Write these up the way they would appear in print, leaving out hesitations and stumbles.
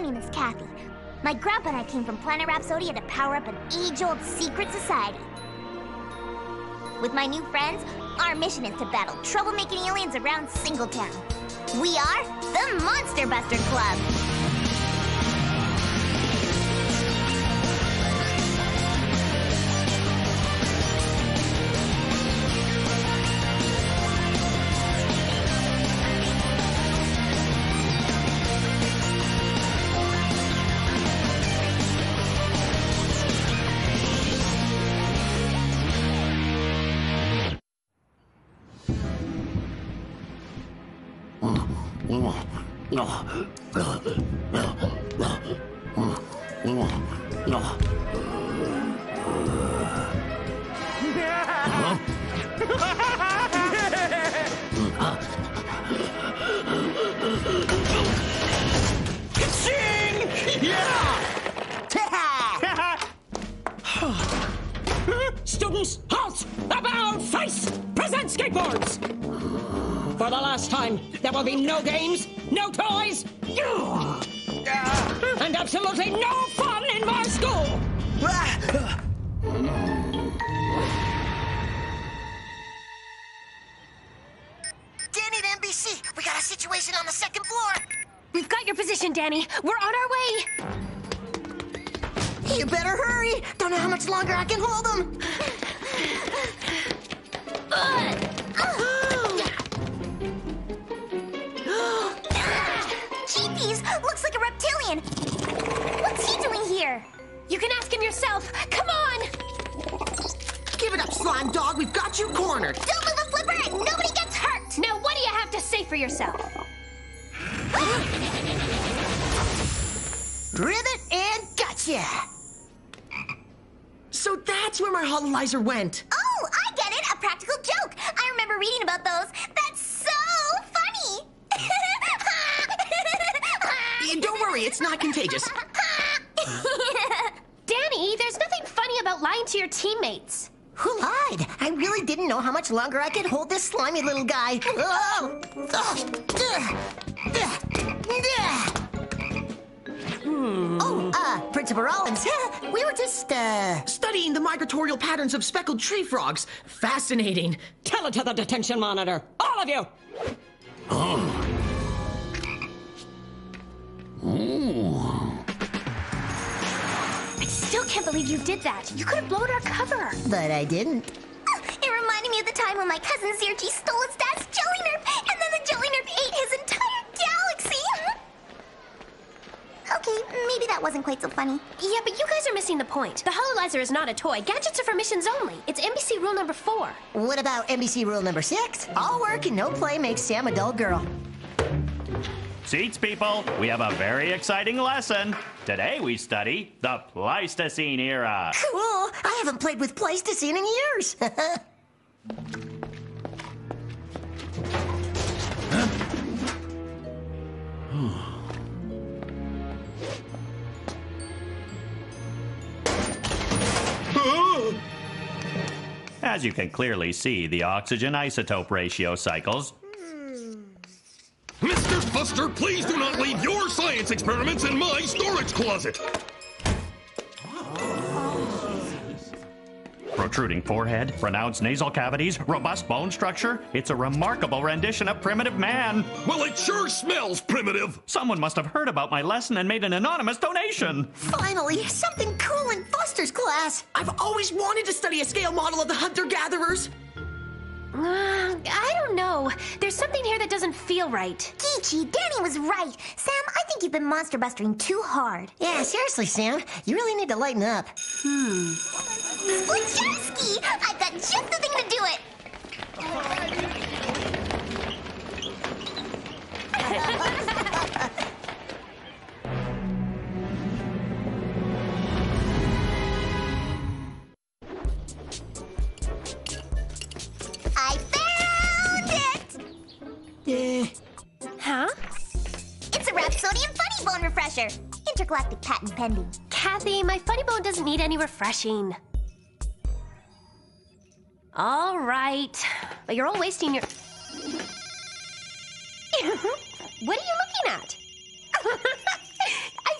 name is Kathy. My grandpa and I came from Planet Rhapsodia to power up an age-old secret society. With my new friends, our mission is to battle troublemaking aliens around Singletown. We are the Monster Buster Club. Students, halt! About face! Present skateboards! For the last time, there will be no games, no toys, and absolutely no fun in my school! Danny to NBC, we got a situation on the second floor. We've got your position, Danny. We're on our way. You better hurry. Don't know how much longer I can hold them. Jeepies, looks like a reptilian. What's he doing here? You can ask him yourself. Come on. Give it up, slime dog. We've got you cornered. Don't move a flipper and nobody gets hurt. Now, what do you have to say for yourself? Ribbit and gotcha. So that's where my hololizer went. Oh, I get it. A practical joke. I remember reading about those. That's so funny. Don't worry, it's not contagious. Danny, there's nothing funny about lying to your teammates. Who lied? I really didn't know how much longer I could hold this slimy little guy. Principal Rollins, we were just, studying the migratorial patterns of speckled tree frogs. Fascinating. Tell it to the detention monitor, all of you! I still can't believe you did that. You could have blown our cover. but I didn't. It reminded me of the time when my cousin Zirchi stole his dad's jelly nerf, and then the jelly nerf ate his entire galaxy. Okay, maybe that wasn't quite so funny. Yeah, but you guys are missing the point. The hololizer is not a toy. Gadgets are for missions only. It's NBC rule number 4. What about NBC rule number 6? All work and no play makes Sam a dull girl. Seats, people. We have a very exciting lesson. Today we study the Pleistocene era. Cool. I haven't played with Pleistocene in years. As you can clearly see, the oxygen isotope ratio cycles. Mr. Buster, please do not leave your science experiments in my storage closet. Protruding forehead, pronounced nasal cavities, robust bone structure. It's a remarkable rendition of primitive man. Well, it sure smells primitive. Someone must have heard about my lesson and made an anonymous donation. Finally, something cool in Buster's class. I've always wanted to study a scale model of the hunter-gatherers. I don't know. There's something here that doesn't feel right. Geechee, Danny was right. Sam, I think you've been monster bustering too hard. Yeah, seriously, Sam. You really need to lighten up. Splinchersky! I've got just the thing to do it. I found it! Huh? It's a Rhapsodian Funny Bone Refresher. Intergalactic patent pending. Kathy, my funny bone doesn't need any refreshing. All right. But you're all wasting your... What are you looking at? I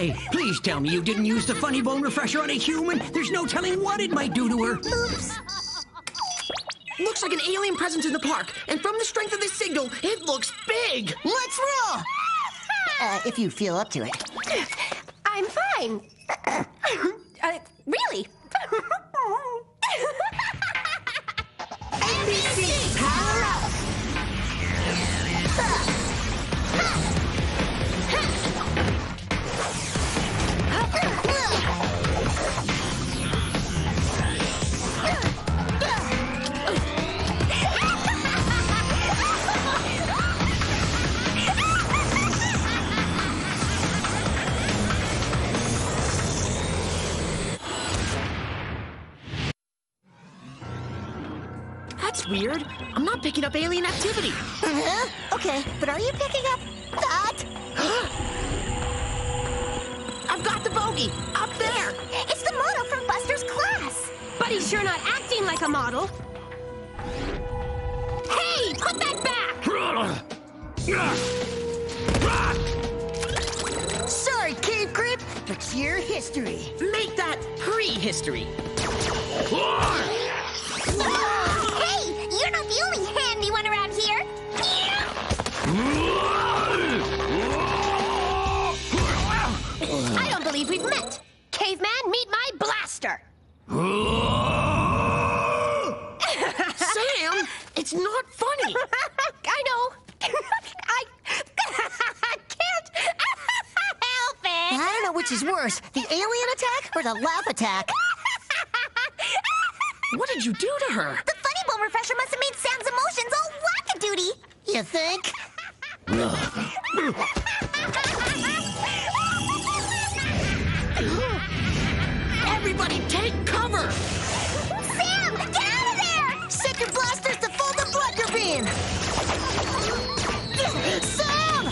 Hey, please tell me you didn't use the funny bone refresher on a human. There's no telling what it might do to her. Oops. Looks like an alien presence in the park, and from the strength of this signal, it looks big. Let's roll! If you feel up to it. I'm fine. Really? ABC, power up! That's weird. I'm not picking up alien activity. Okay, but are you picking up that? I've got the bogey up there. It's the model from Buster's class. But he's sure not acting like a model. Hey, put that back! Sorry, cave creep, but your history. Make that prehistory. Hey, you're not the only handy one around here. I don't believe we've met. Caveman, meet my blaster. Sam, it's not funny. I know. I can't help it. I don't know which is worse, the alien attack or the laugh attack. What did you do to her? The funny bone refresher must have made Sam's emotions all wackadoodie. You think? Everybody take cover! Sam, get out of there! Set your blasters to full deflector beam! Sam!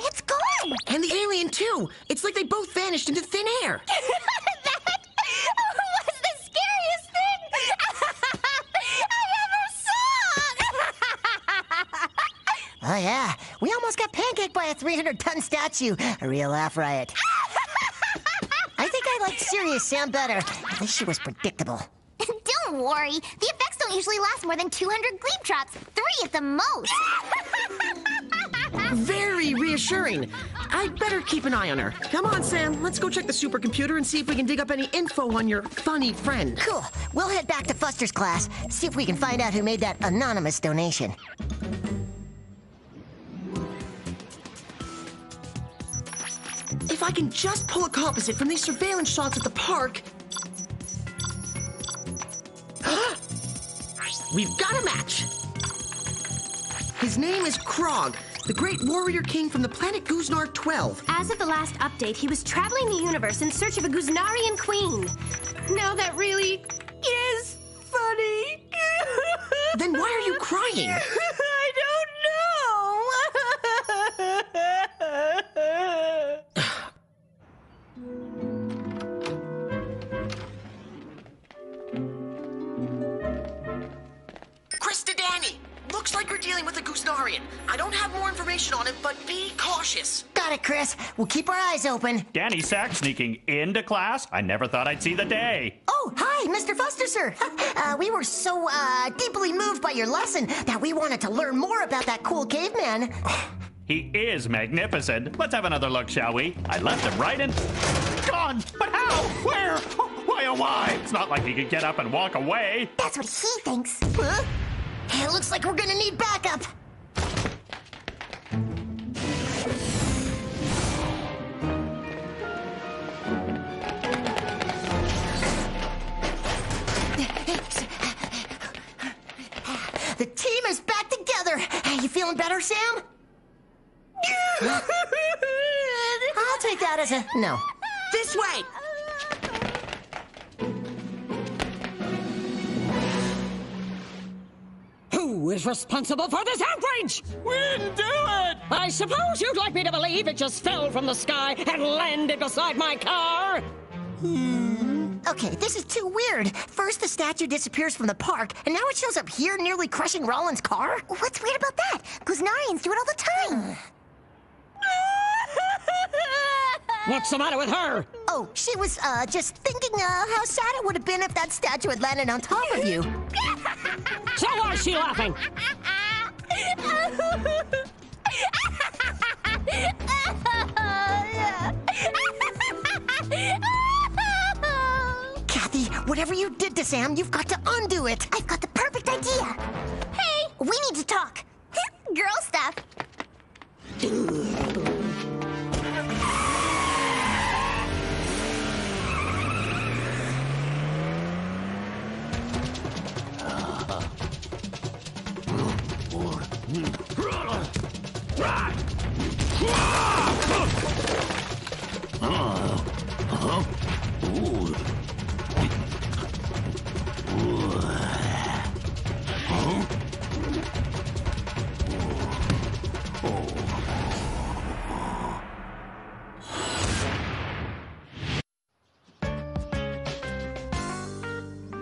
It's gone. And the alien, too. It's like they both vanished into thin air. That was the scariest thing I ever saw. Oh yeah, we almost got pancaked by a 300-ton statue. A real laugh riot. I think I liked serious Sam better. At least she was predictable. Don't worry. The effects don't usually last more than 200 gleep drops. 3 at the most. Very reassuring. I'd better keep an eye on her. Come on, Sam. Let's go check the supercomputer and see if we can dig up any info on your funny friend. Cool. We'll head back to Fuster's class, see if we can find out who made that anonymous donation. If I can just pull a composite from these surveillance shots at the park... We've got a match! His name is Krog, the great warrior king from the planet Guznar 12. As of the last update, he was traveling the universe in search of a Guznarian queen. Now that really is funny. Then why are you crying? I don't know. Krista Danny! Looks like you're dealing with a Guznarian. I don't have more information on it, but be cautious. Got it, Chris. We'll keep our eyes open. Danny Sack sneaking into class? I never thought I'd see the day. Oh, hi, Mr. Fuster, sir. We were so, deeply moved by your lesson that we wanted to learn more about that cool caveman. He is magnificent. Let's have another look, shall we? I left him right in... Gone! But how? Where? Why, oh why? It's not like he could get up and walk away. That's what he thinks. Huh? It looks like we're gonna need backup. The team is back together. Hey, you feeling better, Sam? I'll take that as a no. This way! Who is responsible for this outrage? We didn't do it! I suppose you'd like me to believe it just fell from the sky and landed beside my car? Okay, this is too weird. First, the statue disappears from the park, and now it shows up here nearly crushing Roland's car? What's weird about that? Guznarians do it all the time. What's the matter with her? Oh, she was, just thinking, how sad it would have been if that statue had landed on top of you. So why is she laughing? Kathy, whatever you did to Sam, you've got to undo it. I've got the perfect idea. Hey, we need to talk. Girl stuff.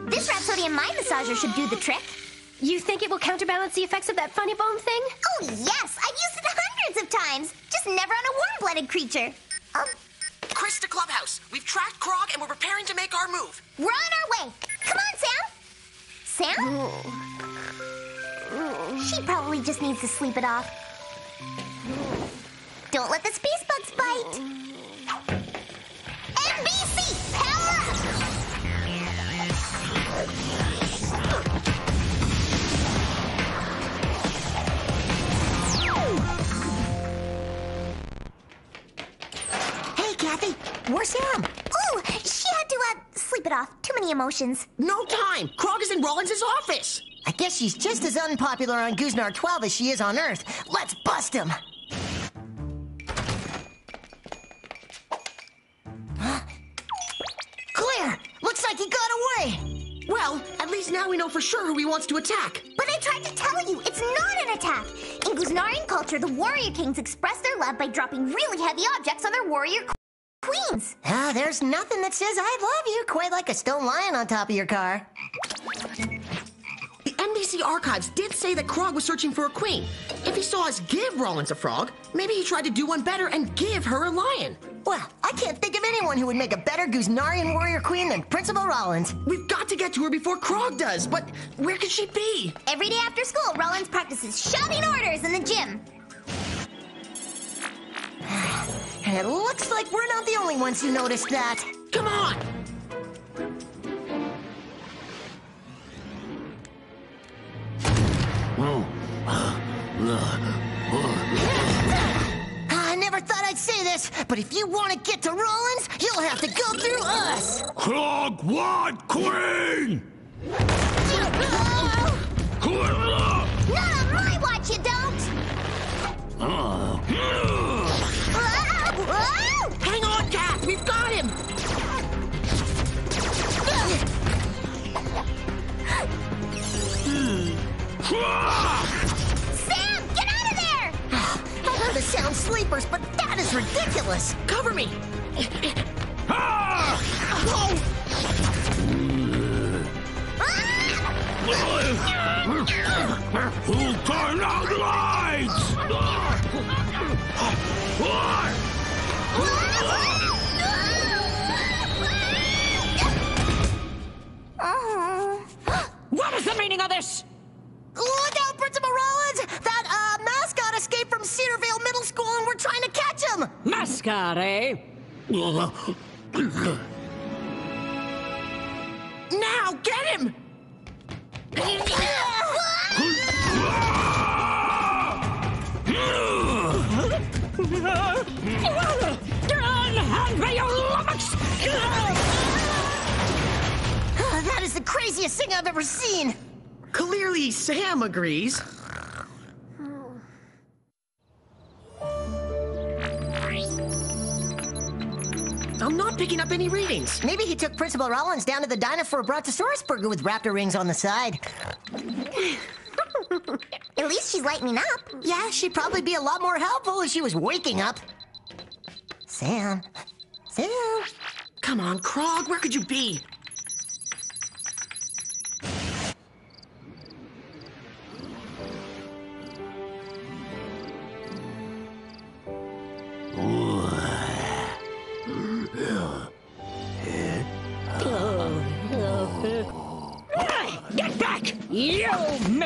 This Rhapsodian mind massager should do the trick. You think it will counterbalance the effects of that funny bone thing? Oh, yes! I've used it hundreds of times! Just never on a warm-blooded creature. Chris to Clubhouse. We've tracked Krog and we're preparing to make our move. We're on our way. Come on, Sam. Sam? She probably just needs to sleep it off. Don't let the space bugs bite. NBC, power up! Kathy, where's Sam? Ooh, she had to, sleep it off. Too many emotions. No time. Krog is in Rollins' office. I guess she's just as unpopular on Guznar 12 as she is on Earth. Let's bust him. Clear. Looks like he got away. Well, at least now we know for sure who he wants to attack. But I tried to tell you, it's not an attack. In Guznarian culture, the warrior kings express their love by dropping really heavy objects on their warrior queens. There's nothing that says I love you quite like a stone lion on top of your car. The NBC archives did say that Krog was searching for a queen. If he saw us give Rollins a frog, maybe he tried to do one better and give her a lion. Well, I can't think of anyone who would make a better Guznarian warrior queen than Principal Rollins. We've got to get to her before Krog does, but where could she be? Every day after school, Rollins practices shouting orders in the gym. And it looks like we're not the only ones who noticed that. Come on! I never thought I'd say this, but if you want to get to Rollins, you'll have to go through us. Krog want queen! Not on my watch, you don't! Hang on, Cat! We've got him! Sam, get out of there! I heard the sound sleepers, but that is ridiculous. Cover me! Who turned out the lights? What is the meaning of this? Look out, Principal Rollins! That, mascot escaped from Cedarvale Middle School and we're trying to catch him! Mascot, eh? Now, get him! Hand me your lummox! That is the craziest thing I've ever seen! Clearly, Sam agrees. I'm not picking up any readings. Maybe he took Principal Rollins down to the diner for a Brontosaurus burger with raptor rings on the side. At least she's lightening up. Yeah, she'd probably be a lot more helpful if she was waking up. Sam. Come on, Krog, where could you be?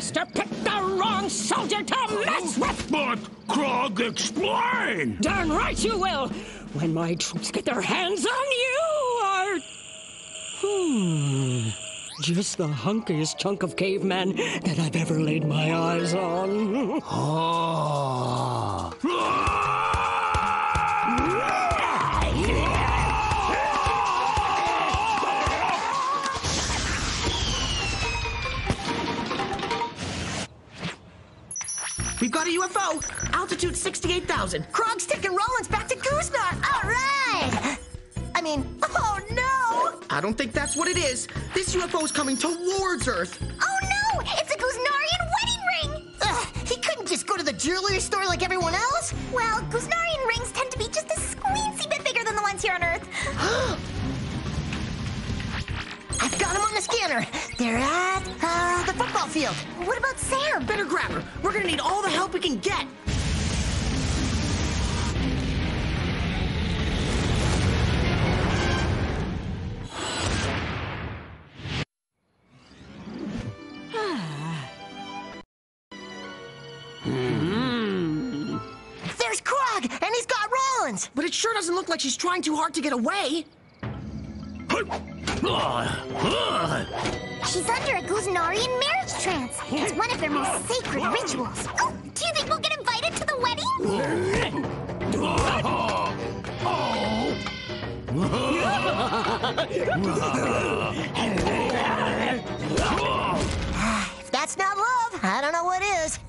Mister picked the wrong soldier to mess with! But, Krog, explain! Darn right you will! When my troops get their hands on you, just the hunkiest chunk of caveman that I've ever laid my eyes on. Oh. We've got a UFO. Altitude 68,000. Krog's taking Rollins back to Goosenar. All right. I mean, oh no! I don't think that's what it is. This UFO is coming towards Earth. Oh no! It's a Goosenarian wedding ring! He couldn't just go to the jewelry store like everyone else. Well, Goosenarian rings tend to be just a squeezy bit bigger than the ones here on Earth. I've got them on the scanner. They're at the football field. What about Sam? Better grab her. We're gonna need all the help we can get. There's Krog, and he's got Rollins. But it sure doesn't look like she's trying too hard to get away. She's under a Goosenarian marriage trance. It's one of their most sacred rituals. Oh, do you think we'll get invited to the wedding? If that's not love, I don't know what is.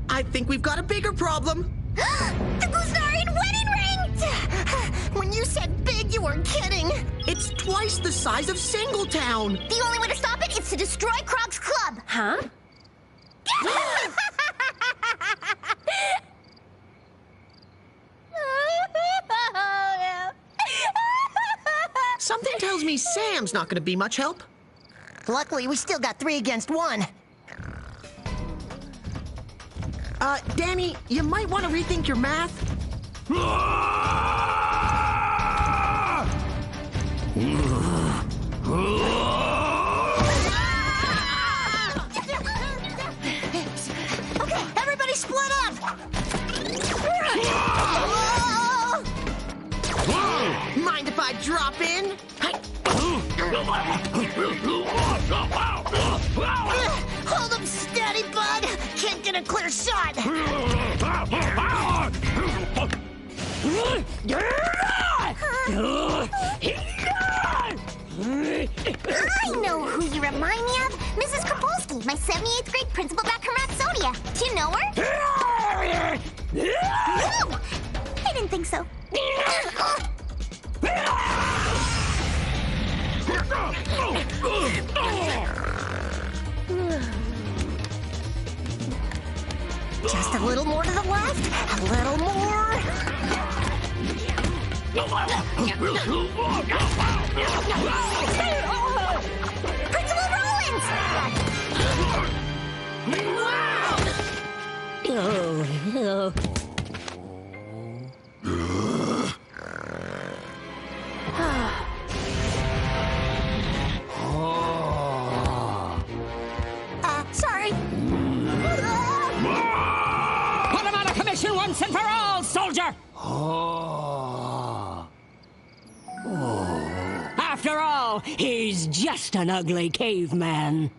I think we've got a bigger problem. The Goosenarian wedding ring! When you said big, you weren't kidding. It's twice the size of Singletown. The only way to stop it is to destroy Krog's club. Huh? Something tells me Sam's not gonna be much help. Luckily, we still got 3 against 1. Danny, you might want to rethink your math. Okay, everybody split up. Mind if I drop in? Hold him steady, bud. Can't get a clear shot. I know who you remind me of. Mrs. Kropolsky, my 78th grade principal back from Rapsodia. Do you know her? No! I didn't think so. Just a little more to the left. A little more. Principal Rollins! Sorry. Put him out of commission once and for all, soldier! After all, he's just an ugly caveman.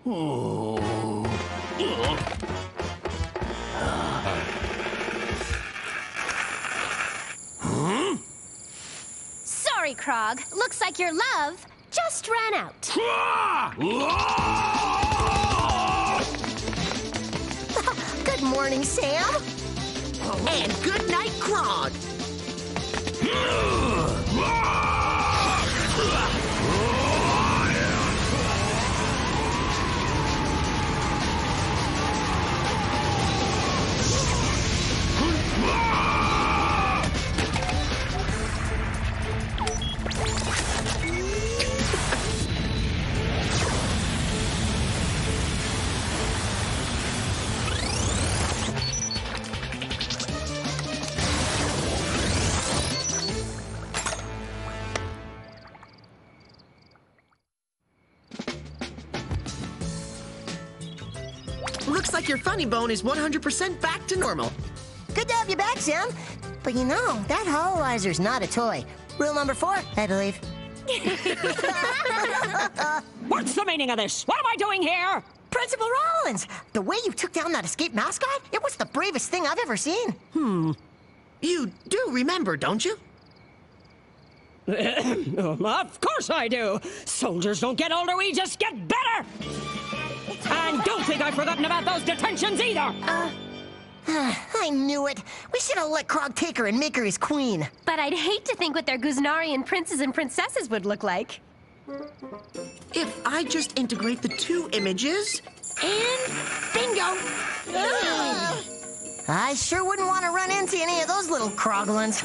Sorry, Krog. Looks like your love just ran out. Good morning, Sam. And good night, Krog. Looks like your funny bone is 100% back to normal. Good to have you back, Sam. But you know, that hololizer not a toy. Rule number 4, I believe. What's the meaning of this? What am I doing here? Principal Rollins, the way you took down that escaped mascot, it was the bravest thing I've ever seen. You do remember, don't you? Of course I do. Soldiers don't get older, we just get better. And don't think I've forgotten about those detentions either. I knew it. We should have let Krog take her and make her his queen. But I'd hate to think what their Guznarian princes and princesses would look like. If I just integrate the 2 images, and bingo! I sure wouldn't want to run into any of those little Kroglins.